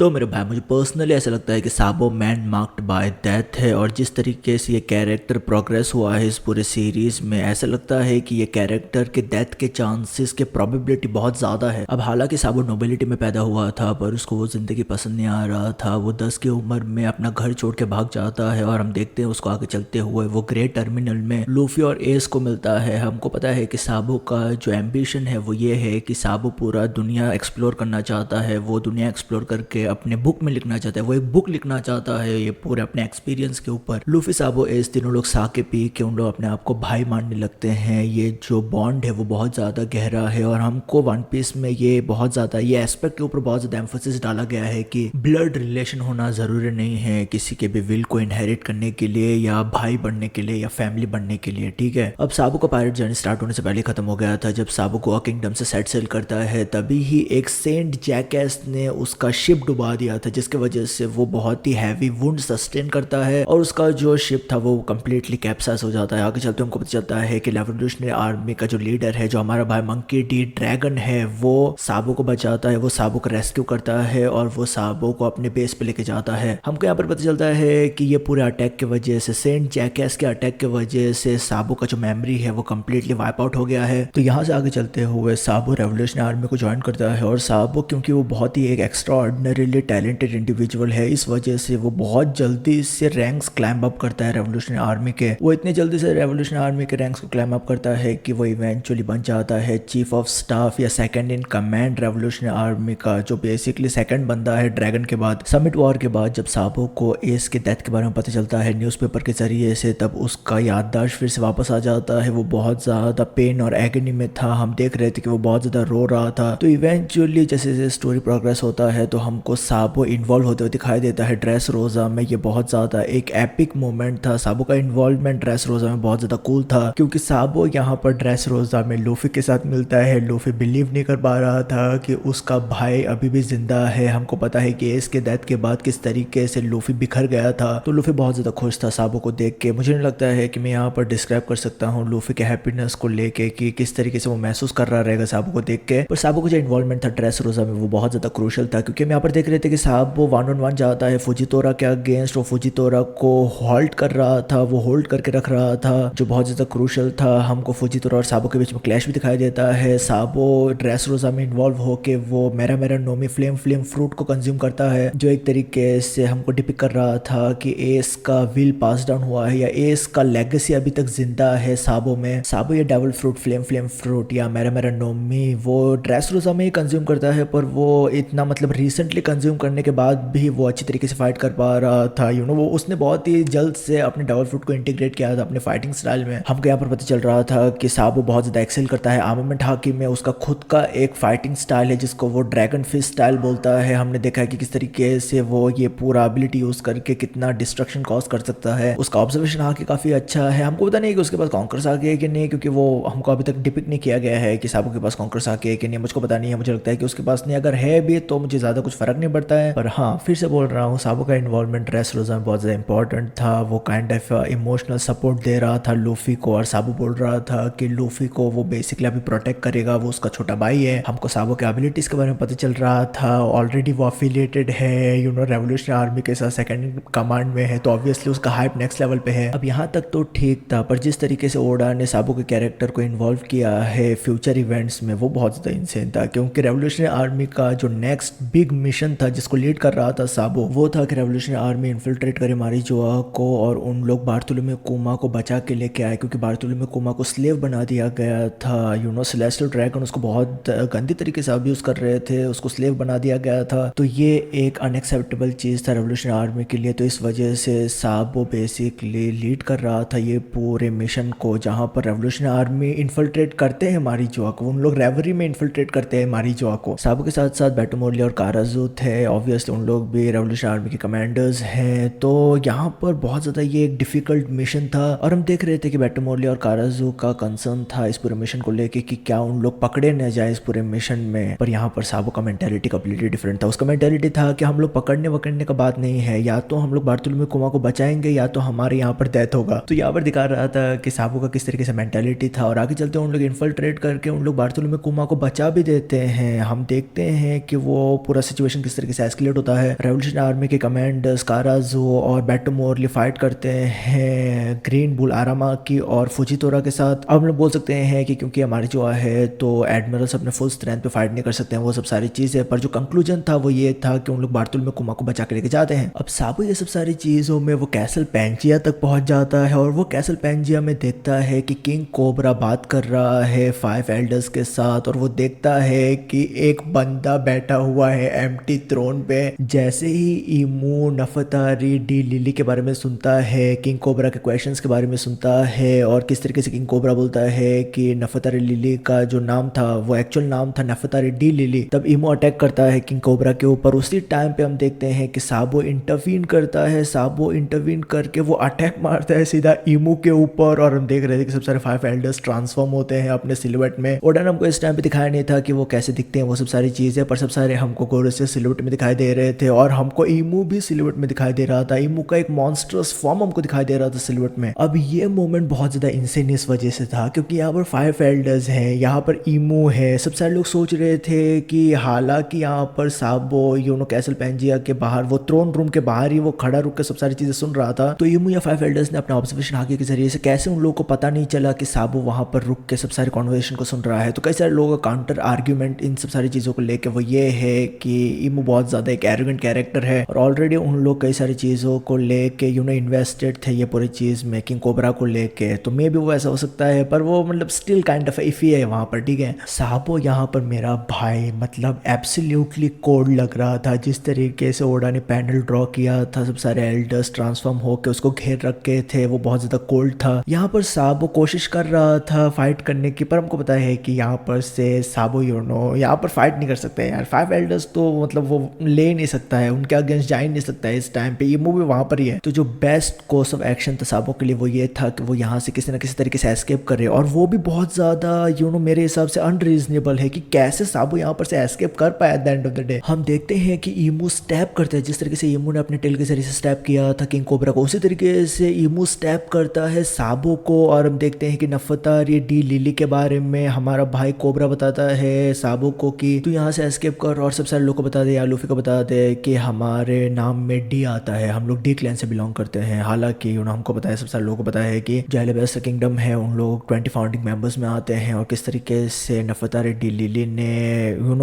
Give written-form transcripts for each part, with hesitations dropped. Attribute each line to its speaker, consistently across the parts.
Speaker 1: तो मेरे भाई मुझे पर्सनली ऐसा लगता है कि साबो मैन मार्क्ड बाय डेथ है। और जिस तरीके से ये कैरेक्टर प्रोग्रेस हुआ है इस पूरे सीरीज में, ऐसा लगता है कि ये कैरेक्टर के डेथ के चांसेस के प्रोबेबिलिटी बहुत ज़्यादा है। अब हालांकि साबो नोबिलिटी में पैदा हुआ था, पर उसको वो ज़िंदगी पसंद नहीं आ रहा था। वो 10 की उम्र में अपना घर छोड़ के भाग जाता है और हम देखते हैं उसको आगे चलते हुए वो ग्रे टर्मिनल में लूफी और एस को मिलता है। हमको पता है कि साबो का जो एम्बिशन है वो ये है कि साबो पूरा दुनिया एक्सप्लोर करना चाहता है। वो दुनिया एक्सप्लोर करके अपने बुक में लिखना चाहता है, वो एक बुक लिखना चाहता है ये पूरे अपने एक्सपीरियंस के ऊपर। लूफी, साबो, एस तीनों लोग साके पी के उन लोग अपने आप को भाई मानने लगते हैं। ये जो बॉन्ड है वो बहुत ज़्यादा गहरा है और हमको वन पीस में ये बहुत ज़्यादा ये एस्पेक्ट के ऊपर बहुत ज़्यादा एम्फोसिस डाला गया है कि ब्लड रिलेशन होना ज़रूरी नहीं है किसी के भी विल को इनहेरिट करने के लिए या भाई बनने के लिए या फैमिली बनने के लिए। ठीक है, अब साबो का पायरेट जर्नी स्टार्ट होने से पहले खत्म हो गया था। जब साबो गोवा किंगडम से सेट सेल करता है तभी ही एक सेंट जैकेस ने उसका शिप डुबा दिया था, जिसके वजह से वो बहुत ही हैवी वुंड सस्टेन करता है और उसका जो शिप था वो कंप्लीटली कैप्साइज हो जाता है। आगे चलते हमको पता चलता है कि रेवोल्यूशनरी आर्मी का जो लीडर है, जो हमारा भाई मंकी डी ड्रैगन है, वो साबो को बचाता है, वो साबो को रेस्क्यू करता है और वो साबो को अपने बेस पे लेके जाता है। हमको यहाँ पर पता चलता है कि ये पूरे अटैक की वजह से, सेंट जैकेस के अटैक की वजह से साबो का जो मेमोरी है वो कंप्लीटली वाइप आउट हो गया है। तो यहाँ से आगे चलते हुए साबो रेवोल्यूशनरी आर्मी को ज्वाइन करता है और साबो क्योंकि वो बहुत ही एक एक्स्ट्रा ऑर्डिनरीली टैलेंटेड इंडिविजुअल है, इस वजह से वो बहुत जल्दी से रैंक्स क्लाइंब अप करता है रेवोल्यूशनरी आर्मी के। वो इतनी जल्दी से रेवोल्यूशनरी आर्मी के रैंक्स को क्लाइंब अप करता है कि वो इवेंचुअली बन जाता है चीफ ऑफ स्टाफ या second in command revolutionary army का, जो बेसिकली सेकंड बंदा है ड्रैगन के बाद। समिट वॉर के बाद जब साबो को एस के डेथ के बारे में पता चलता है न्यूज़पेपर के जरिए से, तब उसका याददाश्त फिर से वापस आ जाता है। वो बहुत ज़्यादा पेन और एगनी में था। हम देख रहे थे कि वो बहुत ज़्यादा रो रहा था। तो इवेंचुअली जैसे जैसे स्टोरी प्रोग्रेस होता है तो हमको साबो इन्वॉल्व होते हुए दिखाई देता है ड्रेस रोजा में। ये बहुत ज़्यादा एक एपिक मोमेंट था। साबो का इन्वॉल्वमेंट ड्रेस रोजा में बहुत ज़्यादा कूल था क्योंकि साबो यहाँ पर ड्रेस रोजा में लूफी के साथ मिलता है। लूफी बिलीव नहीं कर पा रहा था कि उसका भाई अभी भी जिंदा है। हमको पता है कि एस के डेथ के बाद किस तरीके से लूफी बिखर गया था, तो लूफी बहुत ज़्यादा खुश था साबो को देख के। मुझे नहीं लगता है कि मैं यहाँ पर डिस्क्राइब कर सकता हूँ लूफी के हैप्पीनेस को लेके कि किस तरीके से वो महसूस कर रहा रहेगा साबो को देख के। पर साबो का जो इन्वॉल्वमेंट था ड्रेस रोजा में वो बहुत ज़्यादा क्रूशल था क्योंकि हम यहाँ पर देख रहे थे कि साबो 1-on-1 जाता है फुजितोरा के अगेंस्ट। वो फुजितोरा को होल्ड कर रहा था, वो होल्ड करके रख रहा था, जो बहुत ज़्यादा क्रूशल था। हमको फुजितोरा और साबो के बीच में क्लैश भी दिखाई देता है। साबो ड्रेस रोजा में इन्वॉल्व होके वो मेरा मेरा नोमी फ्लेम फ्लेम फ्रूट को कंज्यूम करता है, जो एक तरीके से हमको डिपिक कर रहा था कि एस का विल पास डाउन हुआ है या एस का लेगेसी अभी तक जिंदा है साबो में। साबो ये devil fruit, flame flame fruit या मेरा मेरा नोमी वो ड्रेस रोजा में ही कंज्यूम करता है, पर वो इतना मतलब रिसेंटली कंज्यूम करने के बाद भी वो अच्छी तरीके से फाइट कर पा रहा था। वो उसने बहुत ही जल्द से अपने डबल फ्रूट को इंटीग्रेट किया था अपने फाइटिंग स्टाइल में। हमको यहाँ पर पता चल रहा था कि साबो बहुत ज़्यादा एक्सेल करता है आर्मामेंट हाकी में। उसका खुद का एक फाइटिंग स्टाइल है जिसको वो ड्रैगन फिस्ट स्टाइल बोलता है। हमने देखा है कि किस तरीके से वो ये पूरा एबिलिटी यूज़ करके कितना डिस्ट्रक्शन कॉज कर सकता है। उसका ऑब्जर्वेशन हाकी काफ़ी अच्छा है। हमको पता नहीं कि उसके पास कॉन्कर्स आके है कि नहीं, क्योंकि वो हमको अभी तक डिपिक नहीं किया गया है कि साबो के पास कॉन्कर्स आके है कि नहीं, मुझको पता नहीं है। मुझे लगता है कि उसके पास नहीं, अगर है भी तो मुझे ज़्यादा कुछ फर्क नहीं पड़ता है। पर हाँ, फिर से बोल रहा हूँ, साबो का इन्वॉल्वमेंट ड्रेस रोजा में बहुत ज़्यादा इंपॉर्टेंट था। वो काइंड ऑफ इमोशनल सपोर्ट दे रहा था लूफी को और साबो बोल रहा था कि लूफी को वो बेसिकली अभी प्रोटेक्ट करेगा, वो उसका छोटा भाई है। हमको साबो के एबिलिटीज़ के बारे में पता चल रहा था। ऑलरेडी वो अफिलिएटेड है रेवोल्यूशनरी आर्मी के साथ, सेकंड कमांड में है, तो ऑब्वियसली उसका हाइप नेक्स्ट लेवल पे है। अब यहाँ तक तो ठीक था, पर जिस तरीके से ओडा ने साबो के कैरेक्टर को इन्वॉल्व किया है फ्यूचर इवेंट्स में वो बहुत ज़्यादा इंसेन था। क्योंकि रेवोल्यूशनरी आर्मी का जो नेक्स्ट बिग मिशन था जिसको लीड कर रहा था साबो, वो था कि रेवोल्यूशनरी आर्मी इन्फिल्ट्रेट करे मारीजोआ को और उन लोग बार्थोलोम्यू कुमा को बचा के लेके आए, क्योंकि बार्थोलोम्यू कुमा को स्लेव बना दिया गया था। सेलेस्टियल ड्रैगन उसको बहुत गंदी तरीके से अब्यूज कर रहे थे, उसको स्लेव बना दिया गया था। तो ये एक अनएक्सेप्टेबल चीज़ था रेवोल्यूशनरी आर्मी के लिए। तो इस वजह से साबो बेसिकली लीड कर रहा था ये पूरे मिशन को, जहाँ पर रेवोल्यूशनरी आर्मी इन्फिल्ट्रेट करते हैं मारीजोआ को। उन लोग रेवरी में इन्फिल्ट्रेट करते हैं मारीजोआ को। साबो के साथ साथ बैटोमोर्ली और काराजू थे, ऑब्वियसली उन लोग भी रेवोल्यूशनरी आर्मी के कमांडर्स हैं। तो यहाँ पर बहुत ज़्यादा ये एक डिफिकल्ट मिशन था और हम देख रहे थे कि बैटोमोर्ली और काराजू का कंसर्न था इस पूरे मिशन को लेके कि क्या उन लोग पकड़े न जाए इस पूरे मिशन में। पर यहाँ पर साबो का मेंटालिटी कंप्लीटली डिफरेंट था। उसका मेंटालिटी था कि हम लोग पकड़ने वकड़ने का बात नहीं है, या तो हम लोग बार्थोलोम्यू कुमा को बचाएंगे या तो हमारे यहाँ पर डेथ होगा। तो यहाँ पर दिखा रहा था कि साबो का किस तरीके से मेंटालिटी था। और आगे चलते उन लोग इन्फिल्ट्रेट करके उन लोग बार्थोलोम्यू कुमा को बचा भी देते हैं। हम देखते हैं कि वो पूरा सिचुएशन किस किस तरीके से एस्केलेट होता है। रेवोल्यूशन आर्मी के कमांडर स्काराजो और बेटो मोरली फाइट करते हैं ग्रीन बुल आरामाकी और फुजितोरा के साथ। अब हम लोग बोल सकते हैं कि क्योंकि हमारे जो है तो एडमिरल्स अपने फुल स्ट्रेंथ पे फाइट नहीं कर सकते हैं, वो सब सारी चीजें, पर जो कंक्लूजन था वो ये था कि उन लोग बार्तुल में कुमा को बचा के लेके जाते हैं। अब साबो ये सब सारी चीजों में वो कैसल पैंजिया तक पहुंच जाता है और वो कैसल पैंजिया में देखता है कि किंग कोबरा बात कर रहा है 5 एल्डर्स के साथ और वो देखता है कि एक बंदा बैठा हुआ है एम्प्टी थ्रोन पे। जैसे ही ईमू नफतारी डी लिली के बारे में सुनता है, किंग कोबरा के क्वेश्चंस के बारे में सुनता है और किस तरीके से किंग कोबरा बोलता है कि नफतारी लिली का जो नाम था वो एक्चुअल नाम था नफतारी डी लिली, तब ईमू अटैक करता है किंग कोबरा के ऊपर। उसी टाइम पे हम देखते हैं कि साबो इंटरवीन करता है। साबो इंटरवीन करके वो अटैक मारता है सीधा ईमू के ऊपर और हम देख रहे थे कि सब सारे 5 एल्डर्स ट्रांसफॉर्म होते हैं अपने सिलुएट में। ओडन हमको इस टाइम पे दिखाया नहीं था कि वो कैसे दिखते हैं वो सब सारी चीजें, पर सब सारे हमको गोरोस सिलुएट में दिखाई दे रहे थे और हमको ईमू भी सिलुएट में दिखाई दे रहा था। ईमू का एक मॉन्स्टरस फॉर्म हमको दिखाई दे रहा था सिलुएट में। अब ये मोमेंट बहुत ज्यादा इंसेन इस वजह से था क्योंकि यहाँ पर 5 एल्डर्स हैं, यहाँ पर ईमू है। सब सारे लोग सोच रहे थे कि हालांकि यहाँ पर साबो कैसल पैंजिया के बाहर वो थ्रोन रूम के बाहर ही वो खड़ा रुक के सब सारी चीजें सुन रहा था, तो ईमू या 5 एल्डर्स ने अपना ऑब्जर्वेशन आगे के जरिए से कैसे उन लोगों को पता नहीं चला कि साबो वहां पर रुक के सब सारे कॉन्वर्सेशन को सुन रहा है। तो कई सारे लोगों का काउंटर आर्ग्यूमेंट इन सब सारी चीजों को लेके वो ये है कि ईमू बहुत ज्यादा एक एरोगेंट कैरेक्टर है और ऑलरेडी उन लोग कई सारी चीजों को लेके इन्वेस्टेड थे ये पूरी चीज में किंग कोबरा को लेके, तो मे भी वो ऐसा हो सकता है, पर वो मतलब स्टिल काइंड ऑफ इफी है वहां पर, ठीक है। साबो यहाँ पर मेरा भाई मतलब एब्सोल्युटली कोड लग रहा था जिस तरीके से ओडा ने पैनल ड्रॉ किया था, सब सारे एल्डर्स ट्रांसफॉर्म होकर उसको घेर रखे थे, वो बहुत ज्यादा कोल्ड था। यहाँ पर साबो कोशिश कर रहा था फाइट करने की, पर हमको पता है कि यहाँ पर से साबो यहाँ पर फाइट नहीं कर सकते यार। 5 एल्डर्स तो मतलब वो ले नहीं सकता है, उनके अगेंस्ट जा ही नहीं सकता है इस टाइम पे। ये मूवी वहां पर ही है, तो जो बेस्ट कोर्स ऑफ एक्शन था साबो के लिए वो ये था कि वो यहाँ से किसी ना किसी तरीके से एस्केप करे और वो भी बहुत ज्यादा मेरे हिसाब से अनरीजनेबल है कि कैसे साबो यहाँ पर से एस्केप कर पाया at the end of the day. हम देखते हैं कि ईमू स्टैप करता है, जिस तरीके से ईमू ने अपने टेल के जरिए से स्टैप किया था किंग कोबरा को, उसी तरीके से ईमू स्टैप करता है साबो को। और हम देखते हैं कि नफतारी डी लिली के बारे में हमारा भाई कोबरा बताता है साबो को कि तू यहाँ से एस्केप कर और सब सारे लोग को बता दे या लूफी को बता दे कि हमारे नाम में डी आता है, हम लोग डी क्लैन से बिलोंग करते हैं। हालांकि हमको पता है, सब सारे लोगों को पता है कि जो एलिबेस्ट किंगडम है उन लोग 20 फाउंडिंग मेंबर्स में आते हैं और किस तरीके से नफतारी डी लिली ने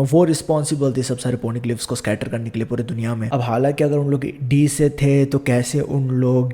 Speaker 1: वो रिस्पॉन्सिबल थी सब सारे पोनिक्लिफ्स को स्कैटर करने के लिए पूरे दुनिया में। अब हालांकि अगर उन लोग डी से थे तो कैसे उन लोग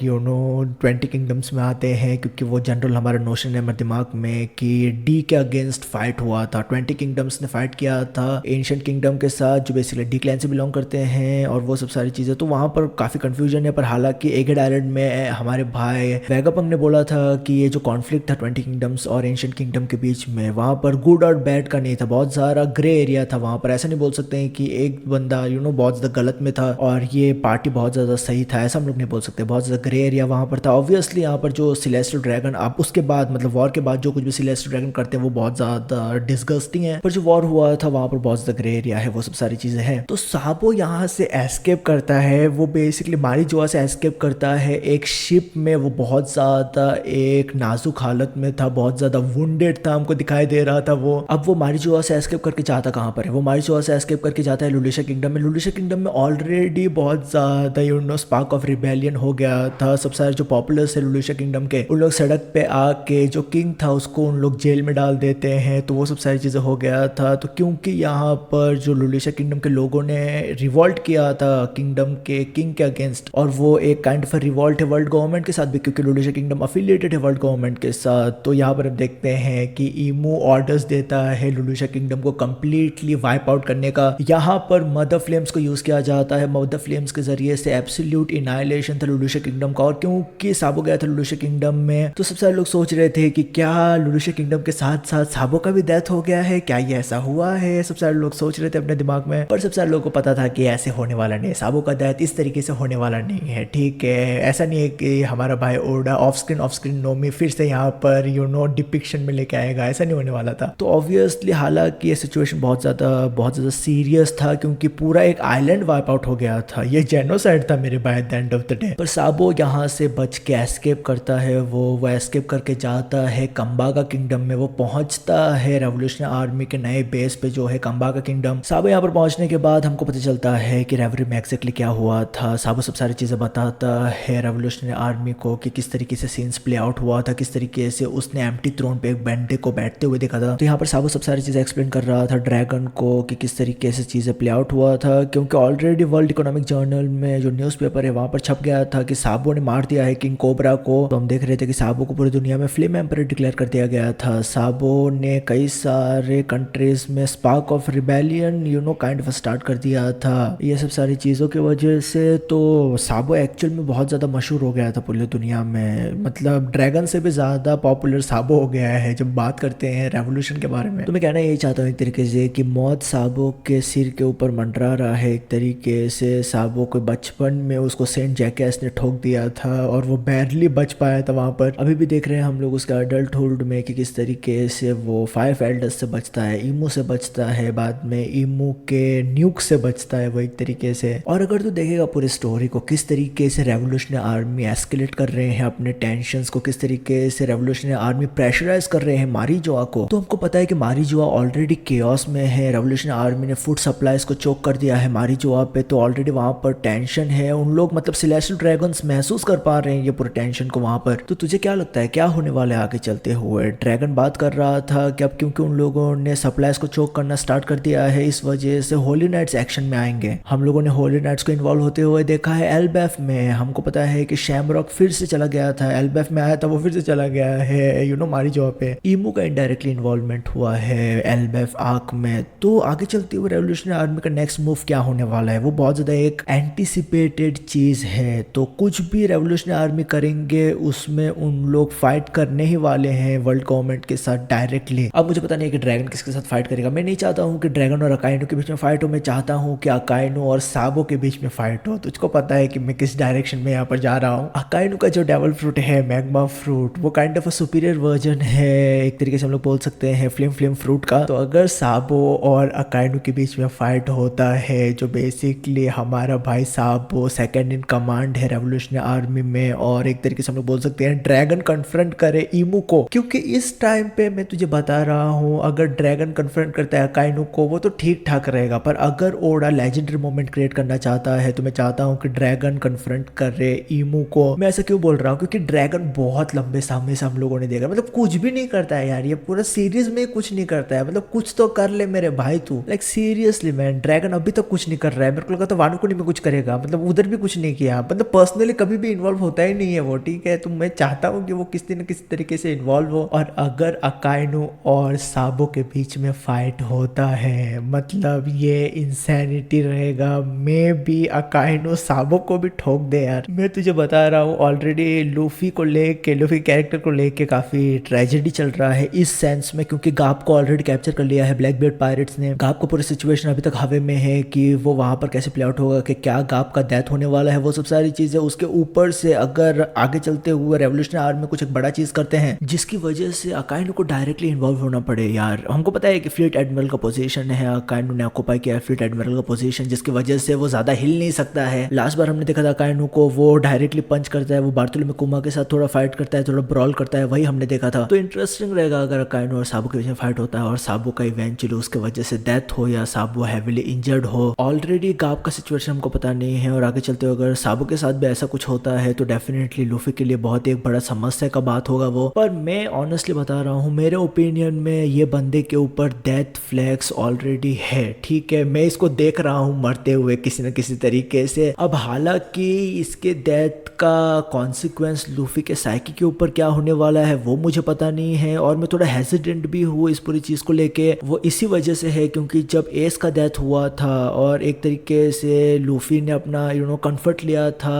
Speaker 1: 20 किंगडम्स में आते हैं, क्योंकि वो जनरल हमारा नोशन है हमारे दिमाग में कि डी के अगेंस्ट फाइट हुआ था, 20 किंगडम्स ने फाइट किया था एंशिएंट किंगडम के साथ जो बेसिकली डी क्लैन से बिलोंग करते हैं और वो सब सारी चीजें। तो वहां पर काफी कंफ्यूजन है, पर हालांकि एगेड आइलैंड में हमारे भाई वेगापंग ने बोला था कि ये जो कॉन्फ्लिक्ट था 20 किंगडम्स और एंशिएंट किंगडम के बीच में, वहां पर गुड और बैड का नहीं था, बहुत सारा ग्रे एरिया था वहां पर। ऐसा नहीं बोल सकते हैं कि एक बंदा बहुत ज्यादा गलत में था और ये पार्टी बहुत ज्यादा सही था, ऐसा हम लोग नहीं बोल सकते। बहुत ज्यादा ग्रे एरिया वहां पर था। ऑब्वियसली यहाँ पर जो सिलेस्टियल ड्रैगन आप उसके बाद मतलब वॉर के बाद जो कुछ भी सिलेस्टियल ड्रैगन करते हैं वो बहुत ज्यादा डिस्गस्टिंग है, पर जो वॉर हुआ था वहां पर बहुत ज्यादा ग्रे एरिया है, वो सब सारी चीजें हैं। तो साबो यहाँ से एस्केप करता है, वो बेसिकली मारीजुआ से एस्केप करता है एक शिप में। वो बहुत ज्यादा एक नाजुक हालत में था, बहुत ज्यादा वुंडेड था, हमको दिखाई दे रहा था वो। अब वो मारीजुआ से एस्केप करके जाता कहाँ पर है? वो मारीजुआ से एस्केप करके जाता है लुलिशा किंगडम में। लुलिशा किंगडम में ऑलरेडी बहुत ज्यादा स्पार्क ऑफ रिबेलियन हो गया था। सब सारे जो पॉपुलर्स है लुलिशा किंगडम के, उन लोग सड़क पे आके जो किंग था उसको उन लोग जेल में डाल देते हैं, तो वो सब सारी चीजें हो गया था। तो क्योंकि यहाँ पर जो लुलिशा किंगडम के लोगों ने रिवॉल्ट किया था किंगडम के किंग के अगेंस्ट, और वो एक काइंड ऑफ रिवॉल्ट है वर्ल्ड गवर्नमेंट के साथ भी, क्योंकि लुलिशा किंगडम अफिलिएटेड है वर्ल्ड गवर्नमेंट के साथ। तो यहाँ पर हम देखते हैं कि ईमू ऑर्डर्स देता है लुलिशा किंगडम को कंप्लीटली वाइप आउट करने का। यहाँ पर मदर फ्लेम्स को यूज किया जाता है, मदर फ्लेम्स के जरिए से एब्सोल्यूट इनाइलेशन था लुलिशा किंगडम का। और क्योंकि साबो गया था लुलिशा किंगडम में, तो सब सारे लोग सोच रहे थे कि क्या लुलिशा किंगडम के साथ साथ साबो का भी डेथ हो गया है, क्या ये ऐसा हुआ है? सब सारे लोग सोच रहे थे अपने दिमाग में, पर सब सारे लोगों को पता था कि ऐसे होने वाला नहीं, साबो का डेथ इस तरीके से होने वाला नहीं है, ठीक है। ऐसा नहीं है कि हमारा भाई ओडा ऑफ स्क्रीन नोमी फिर से यहाँ पर डिपिक्शन में लेके आएगा, ऐसा नहीं होने वाला था। तो ऑब्वियसली हालांकि ये सिचुएशन बहुत ज्यादा सीरियस था, क्योंकि पूरा एक आइलैंड वाइप आउट हो गया था, ये जेनोसाइड था मेरे भाई at the end of the day. पर साबो यहाँ से बच के एस्केप करता है, वो एस्केप करके जाता है कंबागा किंगडम में। वो पहुंचता है रेवोल्यूशनरी आर्मी के नए बेस पे जो है कंबागा किंगडम। साबो यहाँ पर पहुंचने के बाद बाद हमको पता चलता है कि रेवरी में एग्जैक्टली क्या हुआ था। साबो सब सारी चीज़ें बताता है रेवोल्यूशनरी आर्मी को कि किस तरीके से सीन्स प्ले आउट हुआ था, किस तरीके से उसने एम्प्टी थ्रोन पे एक बंदे को बैठते हुए देखा था। तो यहाँ पर साबो सब सारी चीज़ें एक्सप्लेन कर रहा था ड्रैगन को कि किस तरीके से चीज़ें प्ले आउट हुआ था, क्योंकि ऑलरेडी वर्ल्ड इकोनॉमिक जर्नल में जो न्यूज़पेपर है वहाँ पर छप गया था कि साबो ने मार दिया है किंग कोबरा को। तो हम देख रहे थे कि साबो को पूरी दुनिया में फ्लेम एम्पर डिक्लेयर कर दिया गया था। साबो ने कई सारे कंट्रीज में spark of rebellion kind of start कर दिया था। ये सब सारी चीज़ों की वजह से तो साबो एक्चुअल में बहुत ज़्यादा मशहूर हो गया था पूरी दुनिया में। मतलब ड्रैगन से भी ज़्यादा पॉपुलर साबो हो गया है जब बात करते हैं रेवोल्यूशन के बारे में। तो मैं कहना यही चाहता हूँ एक तरीके से कि मौत साबो के सिर के ऊपर मंडरा रहा है। एक तरीके से साबो को बचपन में उसको सेंट जैकेस ने ठोक दिया था और वो बैरली बच पाया था वहाँ पर। अभी भी देख रहे हैं हम लोग उसके अडल्टहुड में कि किस तरीके से वो 5 एल्डर्स से बचता है, ईमू से बचता है, बाद में ईमू के न्यूक से बचता है वो एक तरीके से। और अगर तू देखेगा पूरी स्टोरी को किस तरीके से रेवोल्यूशनरी आर्मी एस्केलेट कर रहे हैं अपने टेंशंस को, किस तरीके से रेवोल्यूशनरी आर्मी प्रेशराइज कर रहे हैं मारीजुआ को। तो हमको पता है कि मारीजुआ ऑलरेडी केओस में है। रेवोल्यूशनरी आर्मी ने फूड सप्लाईज को चोक कर दिया है मारीजुआ पे, तो ऑलरेडी वहां पर टेंशन है। उन लोग मतलब सेलेस्टियल ड्रैगन्स महसूस कर पा रहे हैं ये पूरे टेंशन को वहां पर। तो तुझे क्या लगता है क्या होने वाला है आगे चलते हुए? ड्रैगन बात कर रहा था कि अब क्योंकि उन लोगों ने सप्लाईज को चोक करना स्टार्ट कर दिया है, इस वजह से होली नाइट्स एक्शन में आएंगे। हम लोगों ने होली नाइट्स को इन्वॉल्व होते हुए देखा है एल्बेफ में। हमको पता है कि शैमरॉक फिर से चला गया था, एल्बेफ में आया था वो फिर से चला गया है मारीजुआ पे। ईमू का इनडायरेक्टली इन्वॉल्वमेंट हुआ है एल्बेफ आर्क में। तो आगे चलते हुए रेवोल्यूशनरी आर्मी का नेक्स्ट मूव क्या होने वाला है वो बहुत ज्यादा एक एंटिसिपेटेड चीज है। तो कुछ भी रेवोल्यूशनरी आर्मी करेंगे उसमें उन लोग फाइट करने ही वाले हैं वर्ल्ड गवर्नमेंट के साथ डायरेक्टली। अब मुझे पता नहीं कि ड्रैगन किसके साथ फाइट करेगा। मैं नहीं चाहता हूँ कि ड्रैगन और अकाइनो के बीच में फाइट हो, मैं चाहता हूँ कि अकाइनो और साबो के बीच में फाइट हो। तुझको पता है कि मैं किस डायरेक्शन में यहाँ पर जा रहा हूँ। अकाइनो का जो डेवल फ्रूट है मैग्मा फ्रूट, वो kind of a superior version है एक तरीके से हम लोग बोल सकते हैं फ्लेम फ्रूट का। तो अगर साबो और अकाइनो के बीच में फाइट होता है, जो बेसिकली हमारा भाई साबो सेकंड इन कमांड है रेवोल्यूशनरी आर्मी में, और एक तरीके से हम लोग बोल सकते हैं ड्रैगन कन्फ्रंट करे ईमू को, क्योंकि इस टाइम पे मैं तुझे बता रहा हूँ अगर ड्रैगन कन्फ्रंट करता है अकाइनो को वो तो ठीक ठाक रहेगा, पर अगर ओडा लेजेंडरी मोमेंट क्रिएट करना चाहता है तो मैं चाहता हूँ कि ड्रैगन कन्फ्रंट करे ईमू को। मैं ऐसा क्यों बोल रहा हूँ? क्योंकि ड्रैगन बहुत लंबे समय से हम लोगों ने देखा, मतलब कुछ भी नहीं करता है यार, ये पूरा सीरीज में कुछ नहीं करता है। मतलब कुछ तो कर ले मेरे भाई तू, लाइक सीरियसली मैन, ड्रैगन अभी तक कुछ नहीं कर रहा है। मेरे को लगा था वानुकुनी में कुछ करेगा, मतलब उधर भी कुछ नहीं किया, मतलब पर्सनली कभी भी इन्वॉल्व होता ही नहीं है वो, ठीक है। तो मैं चाहता हूँ कि वो किसी न किसी तरीके से इन्वॉल्व हो। और अगर अकाइनो और साबो के बीच में फाइट होता है मतलब ये इंसैनिटी रहेगा। मे बी अकाइनो साबो को भी ठोक दे यार। मैं तुझे बता रहा हूँ ऑलरेडी लूफी कैरेक्टर को लेके काफी ट्रेजेडी चल रहा है इस सेंस में, क्योंकि गाप को ऑलरेडी कैप्चर कर लिया है ब्लैक बियर्ड पायरेट्स ने। गाप को पूरी सिचुएशन अभी तक हवे में है कि वो वहां पर कैसे प्ले आउट होगा, कि क्या गाप का डेथ होने वाला है, वो सब सारी चीजें। उसके ऊपर से अगर आगे चलते हुए रेवोल्यूशनरी आर्मी में कुछ एक बड़ा चीज करते हैं जिसकी वजह से अकाइनो को डायरेक्टली इन्वॉल्व होना पड़े यार। हमको पता है कि फ्लीट एडमिरल का पोजीशन है, अकाइनो ने ऑक्यूपाई किया है फ्लीट एडमिरल का पोजीशन, जिसकी वजह से वो ज्यादा हिल नहीं सकता है। लास्ट बार हमने देखा था अकाइनो को वो डायरेक्टली पंच करता है, वो बार्थोलोमेव कुमा के साथ थोड़ा फाइट करता है, थोड़ा ब्रॉल करता है, वही हमने देखा था। तो इंटरेस्टिंग रहेगा अगर अकाइनो और साबो के बीच में फाइट होता है और साबो का इवेंचुअली उसके वजह से डेथ हो या साबो हैवीली इंजर्ड हो। ऑलरेडी गाप का सिचुएशन हमको पता नहीं है, और आगे चलते हुए अगर साबो के साथ भी ऐसा कुछ होता है तो डेफिनेटली लूफी के लिए बहुत एक बड़ा समस्या का बात होगा वो। पर मैं ऑनेस्टली बता रहा हूँ मेरे ओपिनियन में ये बंदे के ऊपर डेथ फ्लैग्स ऑलरेडी है, ठीक है। मैं इसको देख रहा हूँ मरते हुए किसी न किसी तरीके से। अब हालांकि इसके डेथ का कॉन्सिक्वेंस लूफी के साइकी के ऊपर क्या होने वाला है वो मुझे पता नहीं है, और मैं थोड़ा हेजिडेंट भी हूँ इस पूरी चीज को लेके। वो इसी वजह से है क्योंकि जब एस का डेथ हुआ था और एक तरीके से लूफी ने अपना कंफर्ट लिया था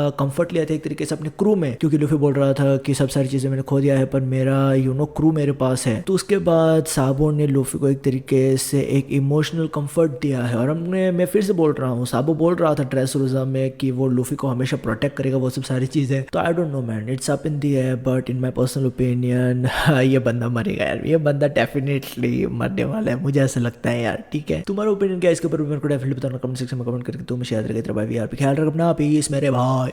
Speaker 1: एक तरीके से अपने क्रू में, क्योंकि लूफी बोल रहा था कि सब सारी चीजें मैंने खो दिया है पर मेरा क्रू मेरे पास है। तो उसके बाद साबो ने लूफी को एक तरीके से एक इमोशनल कंफर्ट दिया है। और मैं फिर से बोल रहा हूँ, साबो बोल रहा था ड्रेसरोजा में कि वो लूफी को हमेशा प्रोटेक्ट करेगा, वो सब सारी चीजें। तो I don't know man, it's up in the air, but in my personal opinion ये बंदा मरेगा यार, ये बंदा डेफिनेटली मरने वाला है, मुझे ऐसा लगता है यार, ठीक है। तुम्हारा ओपिनियन क्या है इसके ऊपर मेरे को डेफिनेटली बताना कमेंट सेक्शन में कमेंट करके। तुम शेयर करेगा भाई यार, ख्याल रख अपना, पीस मेरे भाई।